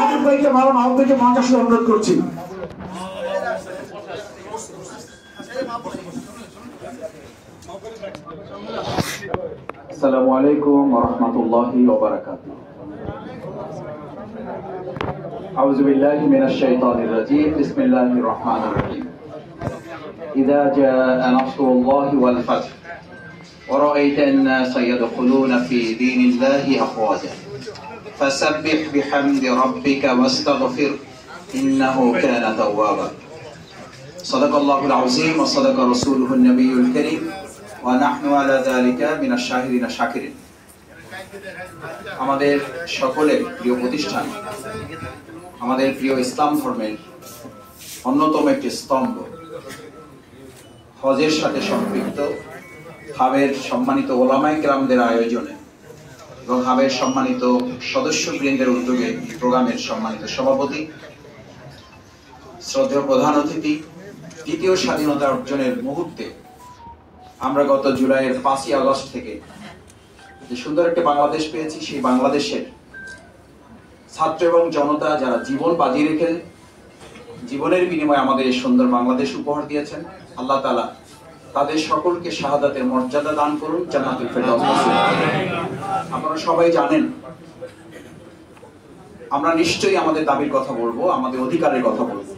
আদিব ভাইকে ভালো মাহবুব ভাইকে মহাকাশে অনুরোধ করছি। আসসালামু আলাইকুম ওয়া রাহমাতুল্লাহি ওয়া বারাকাতুহু। আউযু বিল্লাহি মিনাশ শাইতানির রাজীম। বিসমিল্লাহির রহমানির রহিম। ইযা জাআ নাসরুল্লাহি ওয়াল ফাth ওয়া রাআইতান নাসা ইয়াদখুলুনা ফি দীনিল্লাহি আফওয়াজা ফাসাব্বিহ বিহামদি রাব্বিকা ওয়াস্তাগফির ইন্নাহু কানা তাওয়াবা। সাদাকাল্লাহুল আযীম ওয়া সাদাকা রাসূলুহুন নবিয়্যুল কারীম ওয়া নাহনু আলা যালিকা মিনাশ শাহিদিনা শাকিরিন। আমাদের সকলের প্রিয় প্রতিষ্ঠান, আমাদের প্রিয় ইসলাম ধর্মের অন্যতম একটি স্তম্ভ, হজের সাথে সম্পৃক্ত হাবের সম্মানিত ওলামায়ে কেরামদের আয়োজনে এবং হাবের সম্মানিত সদস্যবৃন্দের উদ্যোগে প্রোগ্রামের সম্মানিত সভাপতি, শ্রদ্ধেয় প্রধান অতিথি, দ্বিতীয় স্বাধীনতা অর্জনের মুহূর্তে আমরা গত জুলাইয়ের 5ই আগস্ট থেকে যে সুন্দর একটা বাংলাদেশ পেয়েছি, সেই বাংলাদেশের ছাত্র এবং জনতা যারা জীবন বাজি রেখে জীবনের বিনিময়ে আমাদের এই সুন্দর বাংলাদেশ উপহার দিয়েছেন, আল্লাহ তাআলা তাদের সকলকে শাহাদাতের মর্যাদা দান করুন, জান্নাতুল ফেরদাউস নসিব করুন। আপনারা সবাই জানেন, আমরা নিশ্চয়ই আমাদের দাবির কথা বলবো, আমাদের অধিকারের কথা বলবো,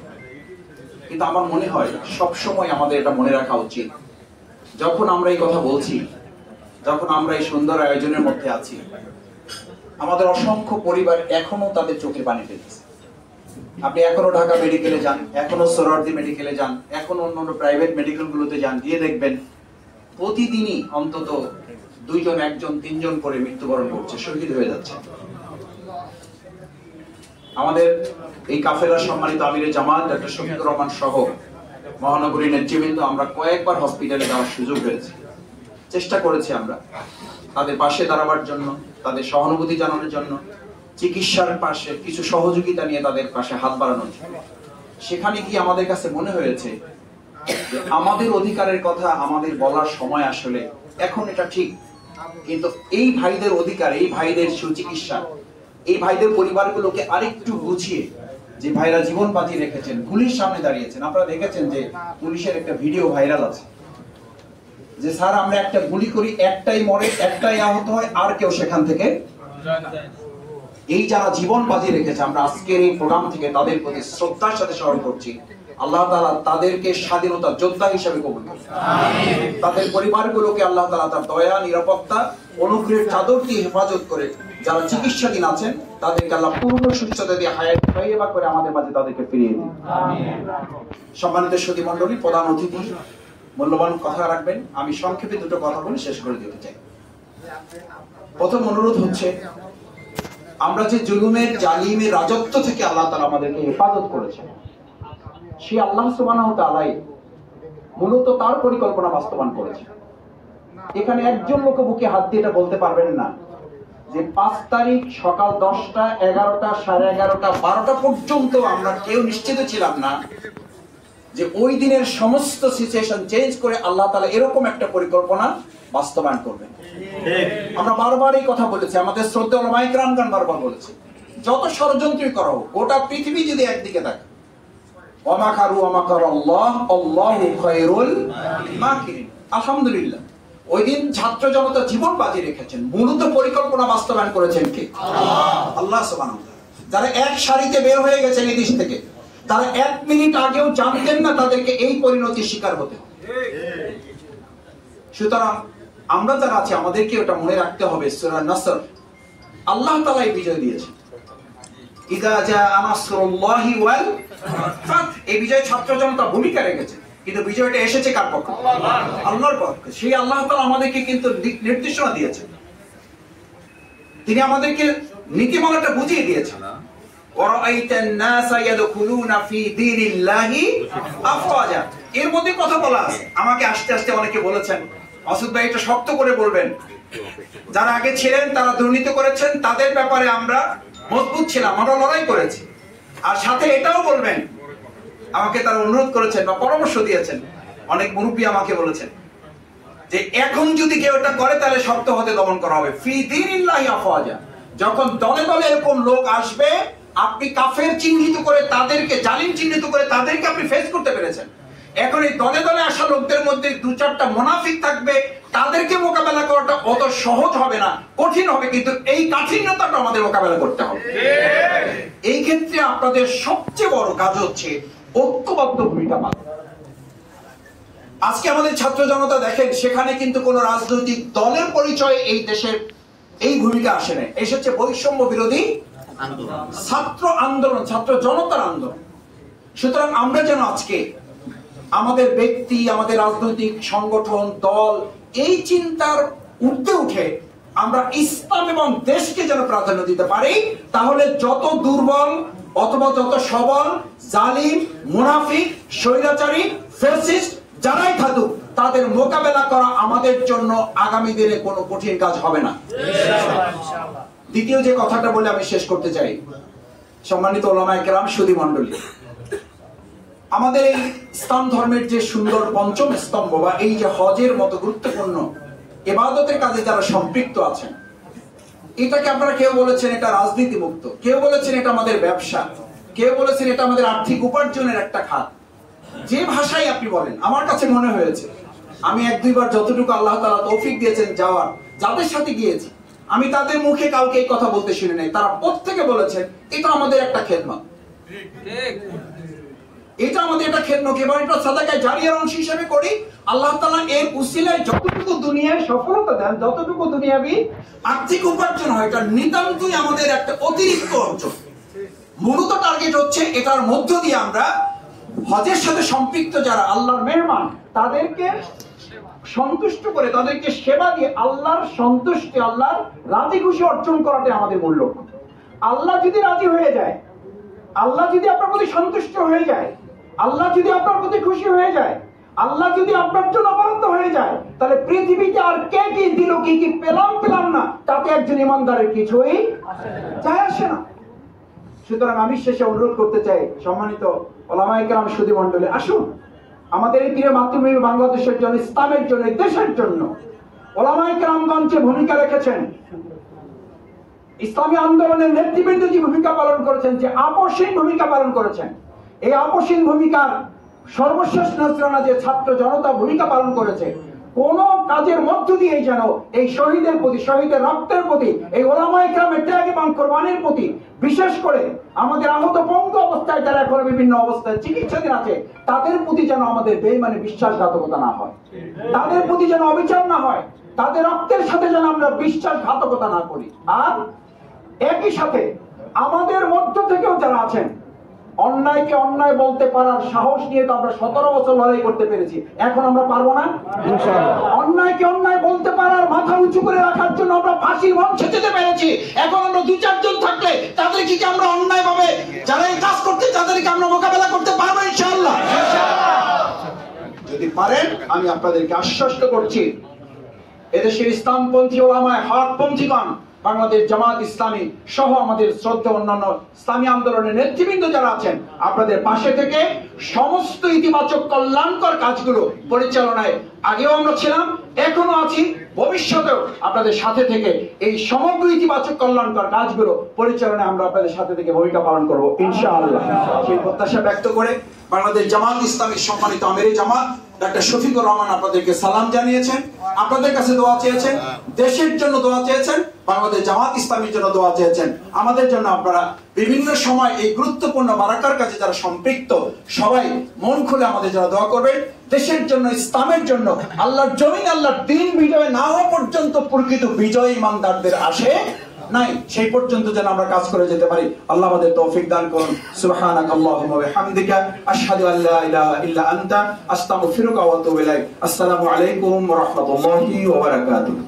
কিন্তু আমার মনে হয় সব সময় আমাদের এটা মনে রাখা উচিত, যখন আমরা এই কথা বলছি, যখন আমরা এই সুন্দর আয়োজনের মধ্যে আছি, আমাদের অসংখ্য পরিবার এখনো তাদের চোখে পানি ফেলছে। আপনি এখনো ঢাকা মেডিকেলে যান, এখনো সোহরাওয়ার্দী মেডিকেলে যান, এখনো অন্যান্য প্রাইভেট মেডিকেল গুলোতে যান, গিয়ে দেখবেন প্রতিদিনই অন্তত 2 জন, 1 জন, 3 জন করে মৃত্যুবরণ করছে, শহীদ হয়ে যাচ্ছে। আমাদের এই কাফেলার সম্মানিত আমিরে জামাত ডক্টর শফিকুর রহমান সহ মহানগরীর নেতৃবৃন্দ আমরা কয়েকবার হসপিটালে যাওয়ার সুযোগ হয়েছে, চেষ্টা করেছি আমরা তাদের পাশে দাঁড়াবার জন্য, তাদের সহানুভূতি জানানোর জন্য, চিকিৎসার পাশে কিছু সহযোগিতা নিয়ে তাদের পাশে হাত বাড়ানোর জন্য। সেখানে গিয়ে আমাদের কাছে মনে হয়েছে যে আমাদের অধিকারের কথা আমাদের বলার সময় আসলে এখন এটা ঠিক, কিন্তু এই ভাইদের অধিকার, এই ভাইদের সুচিকিৎসা, এই ভাইদের পরিবারগুলোকে আরেকটু বুঝিয়ে, যে ভাইরা জীবন বাজি রেখেছেন, পুলিশ সামনে দাঁড়িয়েছেন, আপনারা দেখেছেন যে পুলিশের একটা ভিডিও ভাইরাল আছে যে স্যার আমরা একটা গুলি করি, একটাই মরে, একটাই আহত হয়, আর কেউ সেখান থেকে এই যারা জীবন বাজি রেখেছে, আমরা আজকের এই প্রোগ্রাম থেকে তাদের প্রতি শ্রদ্ধার সাথে স্মরণ করছি। আল্লাহ তাআলা তাদেরকে স্বাধীনতা যোদ্ধা হিসেবে কবুল করুন। তাদের পরিবারগুলোকে আল্লাহ তাআলা তার দয়া, নিরাপত্তা, অনুগ্রহের চাদর দিয়ে হেফাজত করে যারা চিকিৎসাধীন আছেন তাদেরকে আল্লাহ পূর্ণ সুস্থতা দিয়ে হায়াত তাইয়্যিবা করে আমাদের মাঝে তাদেরকে ফিরিয়ে দিন। সম্মানিত সুধী মণ্ডলী, প্রধান অতিথি মূল্যবান কথা রাখবেন, আমি সংক্ষেপে 2টো কথা বলে শেষ করে দিতে চাই। প্রথম অনুরোধ হচ্ছে, আমরা যে জুলুমের, জালিমের রাজত্ব থেকে আল্লাহ তাআলা আমাদেরকে হেফাজত করেছেন, সেই আল্লাহ সুবহানাহু ওয়া তাআলাই মূলত তার পরিকল্পনা বাস্তবায়ন করেছেন। এখানে একজন লোক বুকে হাত দিয়ে এটা বলতে পারবেন না যে 5 তারিখ সকাল 10টা, 11টা, 11:30, 12টা পর্যন্ত আমরা কেউ নিশ্চিত ছিলাম না যে ওই দিনের সমস্ত সিচুয়েশন চেঞ্জ করে আল্লাহ তাআলা এরকম একটা পরিকল্পনা বাস্তবায়ন করবেন। আমরা বারবার এই কথা বলেছি, আমাদের শ্রদ্ধেয় ওলামায়ে কেরামগণ বারবার বলেছে, যত ষড়যন্ত্রই করা হোক, গোটা পৃথিবী যদি একদিকে থাকে, ওয়া মাকারু ওয়া মাকারাল্লাহ আল্লাহু খায়রুল মাকিরিন। আলহামদুলিল্লাহ, ওই দিন ছাত্র জনতা জীবন বাজি রেখেছেন, মূলত পরিকল্পনা বাস্তবায়ন করেছেন কে? আল্লাহ সুবহানাহু ওয়া তাআলা। যারা এক সারিতে বের হয়ে গেছেন এই দেশ থেকে, তারা 1 মিনিট আগেও জানতেন না তাদেরকে এই পরিণতির শিকার হতে হবে। সুতরাং আমরা যারা আছি আমাদেরকে ওটা মনে রাখতে হবে, সূরা নাসর আল্লাহ তাআলা এই বিজয় দিয়েছেন। ইযা জাআ নাসরুল্লাহি ওয়াল ফাth, এই বিজয় ছাত্র জনতা ভূমিকা রেখেছে, কিন্তু বিজয়টা এসেছে কার পক্ষে? আল্লাহর পক্ষে। সেই আল্লাহ তাআলা আমাদেরকে কিন্তু নির্দেশনা দিয়েছেন, তিনি আমাদেরকে নীতিমালাটা বুঝিয়ে দিয়েছেন। ওয়ারাআইতান নাসা ইয়াদখুলুনা ফি দীনিল্লাহি আফওয়াজা, এর মধ্যে কথা বলা আছে। আমাকে আস্তে আস্তে অনেকে বলেছেন, মাসুদ ভাই এটা শক্ত করে বলবেন, যারা আগে ছিলেন তারা দুর্নীতি করেছেন, তাদের ব্যাপারে আমরা মজবুত ছিলাম, আমরা লড়াই করেছি। আর সাথে এটাও বলবেন, আমাকে তারা অনুরোধ করেছেন বা পরামর্শ দিয়েছেন, অনেক মুরব্বী আমাকে বলেছেন যে এখন যদি কেউ এটা করে তাহলে শক্ত হতে দমন করা হবে। ফি দীনিল্লাহি আফওয়াজা, যখন দলে দলে এরকম লোক আসবে আপনি কাফের চিহ্নিত করে তাদেরকে, জালিম চিহ্নিত করে তাদেরকে আপনি ফেস করতে পেরেছেন। এখন এই দলে দলে আসা লোকদের মধ্যে দু চারটা মুনাফিক থাকবে, তাদেরকে মোকাবেলা করাটা অত সহজ হবে না, কঠিন হবে, কিন্তু এই কাঠিন্যতাটা আমাদের মোকাবেলা করতে হবে। এই ক্ষেত্রে আপনাদের সবচেয়ে বড় কাজ হচ্ছে ঐক্যবদ্ধ ভূমিকা পালন। আজকে আমাদের ছাত্র জনতা দেখেন, সেখানে কিন্তু কোন রাজনৈতিক দলের পরিচয়ে এই দেশের এই ভূমিকা আসে না, এসেছে বৈষম্য বিরোধী ছাত্র আন্দোলন, ছাত্র জনতার আন্দোলন। সুতরাং আমরা যেন আজকে আমাদের ব্যক্তি, আমাদের রাজনৈতিক সংগঠন, দল, এই চিন্তার ঊর্ধ্বে উঠে আমরা ইসলাম এবং দেশকে যেন প্রাধান্য দিতে পারি, তাহলে যত দুর্বল অথবা যত সবল, জালিম, মুনাফিক, স্বৈরাচারী, ফ্যাসিস্ট যারাই থাকুক, তাদের মোকাবেলা করা আমাদের জন্য আগামী দিনে কোনো কঠিন কাজ হবে না। দ্বিতীয় যে কথাটা বলে আমি শেষ করতে চাই, সম্মানিত ওলামায়ে কেরাম, সুধী মণ্ডলী, আমাদের এই ইসলাম ধর্মের যে সুন্দর পঞ্চম স্তম্ভ বা এই যে হজের মতো গুরুত্বপূর্ণ ইবাদতের কাজে যারা সম্পৃক্ত আছেন, এটাকে আপনারা কেউ বলেছেন এটা রাজনীতি মুক্ত, কেউ বলেছেন এটা আমাদের ব্যবসা, কেউ বলেছেন এটা আমাদের আর্থিক উপার্জনের একটা খাত। যে ভাষাই আপনি বলেন, আমার কাছে মনে হয়েছে আমি এক দুইবার যতটুকু আল্লাহ তাআলা তৌফিক দিয়েছেন যাওয়ার, যাদের সাথে গিয়েছি, আমি তাদের মুখে কাউকে এই কথা বলতে শুনি নাই। তারা প্রত্যেকে বলেছেন এটা আমাদের একটা খেদমত, এটা আমাদের একটা খেদমত, এবং এটা সাদাকায়ে জারিয়ার অংশ হিসেবে করি। আল্লাহ তাআলা এর উসিলায় যতটুকু দুনিয়ায় সফলতা দেন, যতটুকু দুনিয়াবি আর্থিক উপার্জন হয়, এটা নিতান্তই আমাদের একটা অতিরিক্ত অর্জন। মূলত টার্গেট হচ্ছে এটার মধ্য দিয়ে আমরা হজের সাথে সম্পৃক্ত যারা আল্লাহর মেহমান, তাদেরকে সন্তুষ্ট করে, তাদেরকে সেবা দিয়ে আল্লাহর সন্তুষ্টি, আল্লাহর রাজি খুশি অর্জন করাটাই আমাদের মূল লক্ষ্য। আল্লাহ যদি রাজি হয়ে যায়, আল্লাহ যদি আপনার প্রতি সন্তুষ্ট হয়ে যায়, আল্লাহ যদি আপনার প্রতি খুশি হয়ে যায়, আল্লাহ যদি আপনার জন্য বরাদ্দ হয়ে যায়, তাহলে পৃথিবীতে আর কে কি দিল, কি কি পেলাম না, তাতে একজন ইমানদারের কিছুই যায় আসে না। সুতরাং আমি শেষে অনুরোধ করতে চাই, সম্মানিত ওলামায়ে কেরাম, সুধী মণ্ডলী, আসুন আমাদের এই প্রিয় মাতৃভূমি বাংলাদেশের জন্য, ইসলামের জন্য, দেশের জন্য ওলামায়ে কেরামগণ যে ভূমিকা রেখেছেন, ইসলামী আন্দোলনের নেতৃবৃন্দ যে ভূমিকা পালন করেছেন, যে আপসহীন ভূমিকা পালন করেছেন, এই আপসহীন ভূমিকার সর্বশেষ নজরানা যে ছাত্র জনতা ভূমিকা পালন করেছে, কোন কাজের মধ্য দিয়ে যেন এই শহীদের প্রতি, শহীদের রক্তের প্রতি, এই ওলামায়ে কেরামের ত্যাগ এবং কোরবানির প্রতি, বিশেষ করে আমাদের আহত পঙ্গু অবস্থায় যারা এখন বিভিন্ন অবস্থায় চিকিৎসাধীন আছে, তাদের প্রতি যেন আমাদের বেঈমানি বিশ্বাসঘাতকতা না হয়, তাদের প্রতি যেন অবিচার না হয়, তাদের রক্তের সাথে যেন আমরা বিশ্বাসঘাতকতা না করি। আর একই সাথে আমাদের মধ্য থেকেও যারা আছেন, অন্যায়কে অন্যায় বলতে পারার সাহস নিয়ে তো আমরা 17 বছর লড়াই করতে পেরেছি, এখন আমরা পারবো না? অন্যায়কে অন্যায় বলতে পারার, মাথা উঁচু করে রাখার জন্য আমরা ফাঁসির মঞ্চে যেতে পেরেছি, এখন আমরা 2-4 জন থাকলে তাদেরকে কি আমরা অন্যায় ভাবে যারা এই কাজ করতে, তাদেরকে আমরা মোকাবেলা করতে পারবো ইনশাআল্লাহ? যদি পারেন, আমি আপনাদেরকে আশ্বস্ত করছি, এদেশের ইসলামপন্থী ওলামায়ে হকপন্থীগণ, বাংলাদেশ জামাত ইসলামী সহ আমাদের শ্রদ্ধা অন্যান্য ইসলামী আন্দোলনের নেতৃবৃন্দ যারা আছেন, আপনাদের পাশে থেকে সমস্ত ইতিবাচক কল্যাণকর কাজগুলো পরিচালনায় আগেও আমরা ছিলাম, এখনো আছি, ভবিষ্যতেও আপনাদের সাথে থেকে এই সমগ্র ইতিবাচক কল্যাণকর কাজগুলো পরিচালনায় আমরা আপনাদের সাথে থেকে ভূমিকা পালন করব ইনশাআল্লাহ। সেই প্রত্যাশা ব্যক্ত করে বাংলাদেশ জামাত ইসলামীর সম্মানিত আমিরে জামাত ডক্টর শফিকুর রহমান আপনাদেরকে সালাম জানিয়েছেন, আপনাদের কাছে দোয়া চেয়েছেন, দেশের জন্য দোয়া চেয়েছেন, বাংলাদেশ জামাত ইসলামীর জন্য দোয়া চেয়েছেন। আমাদের জন্য আপনারা বিভিন্ন সময় এই গুরুত্বপূর্ণ বারাকার কাজে যারা সম্পৃক্ত, সবাই মন খুলে আমাদের জন্য দোয়া করবেন। দেশের জন্য, ইসলামের জন্য, আল্লাহর জমিন, আল্লাহর দ্বীন বিজয় না হওয়া পর্যন্ত প্রকৃত বিজয় ইমানদারদের আসে নাই, সেই পর্যন্ত যেন আমরা কাজ করে যেতে পারি। আল্লাহ আমাদের তৌফিক দান করুন। সুবহানাকাল্লাহুম্মা ওয়া বিহামদিকা আশহাদু আল্লা ইলাহা ইল্লা আনতা আস্তাগফিরুকা ওয়া আতুবু ইলাইক। আসসালামু আলাইকুম ওয়া রাহমাতুল্লাহি ওয়া বারাকাতুহু।